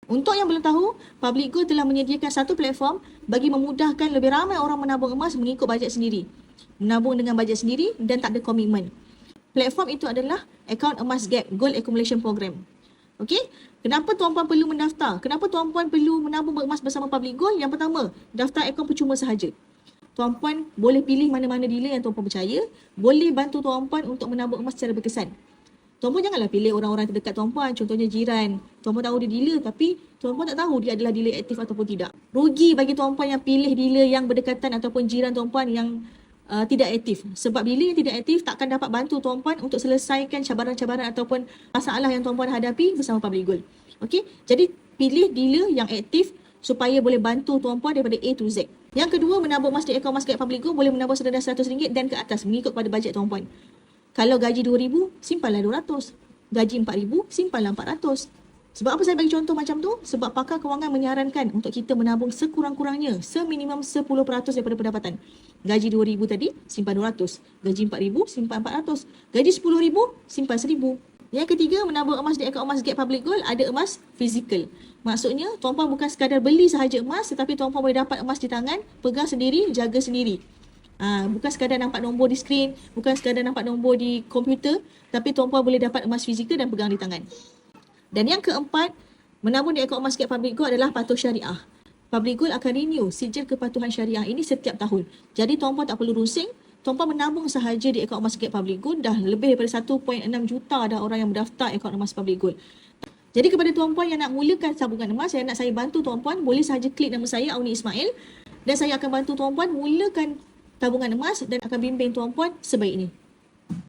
Untuk yang belum tahu, Public Gold telah menyediakan satu platform bagi memudahkan lebih ramai orang menabung emas mengikut bajet sendiri. Menabung dengan bajet sendiri dan tak ada komitmen. Platform itu adalah Akaun Emas Gap Gold Accumulation Program. Okey, kenapa tuan-puan perlu mendaftar? Kenapa tuan-puan perlu menabung emas bersama Public Gold? Yang pertama, daftar akaun percuma sahaja. Tuan-puan boleh pilih mana-mana dealer yang tuan-puan percaya, boleh bantu tuan-puan untuk menabung emas secara berkesan. Tuan-puan janganlah pilih orang-orang terdekat tuan-puan, contohnya jiran. Tuan-puan tahu dia dealer tapi tuan-puan tak tahu dia adalah dealer aktif ataupun tidak. Rugi bagi tuan-puan yang pilih dealer yang berdekatan ataupun jiran tuan-puan yang tidak aktif. Sebab dealer yang tidak aktif takkan dapat bantu tuan-puan untuk selesaikan cabaran-cabaran ataupun masalah yang tuan-puan hadapi bersama Public Gold. Okey, jadi pilih dealer yang aktif supaya boleh bantu tuan-puan daripada A to Z. Yang kedua, menabung emas di akaun Emas Gap Public Gold boleh menabung serendah RM100 dan ke atas mengikut pada bajet tuan-puan. Kalau gaji RM2,000, simpanlah RM200. Gaji RM4,000, simpanlah RM400. Sebab apa saya bagi contoh macam tu? Sebab pakar kewangan menyarankan untuk kita menabung sekurang-kurangnya seminimum 10% daripada pendapatan. Gaji RM2,000 tadi, simpan RM200. Gaji RM4,000, simpan RM400. Gaji RM10,000, simpan RM1,000. Yang ketiga, menabung emas di akaun Emas Gap Public Gold ada emas fizikal. Maksudnya, tuan-puan bukan sekadar beli sahaja emas tetapi tuan-puan boleh dapat emas di tangan, pegang sendiri, jaga sendiri. Bukan sekadar nampak nombor di skrin, bukan sekadar nampak nombor di komputer, tapi tuan-puan boleh dapat emas fizikal dan pegang di tangan. Dan yang keempat, menabung di akaun Emas Gap Public Gold adalah patuh syariah. Public Gold akan renew sijil kepatuhan syariah ini setiap tahun. Jadi tuan-puan tak perlu rusing, tuan-puan menabung sahaja di akaun Emas Gap Public Gold, dah lebih daripada 1.6 juta dah orang yang mendaftar akaun emas Public Gold. Jadi kepada tuan-puan yang nak mulakan tabungan emas, saya bantu tuan-puan, boleh sahaja klik nama saya, Auni Ismail, dan saya akan bantu tuan-puan mulakan tabungan emas dan akan bimbing tuan-puan sebaik ini.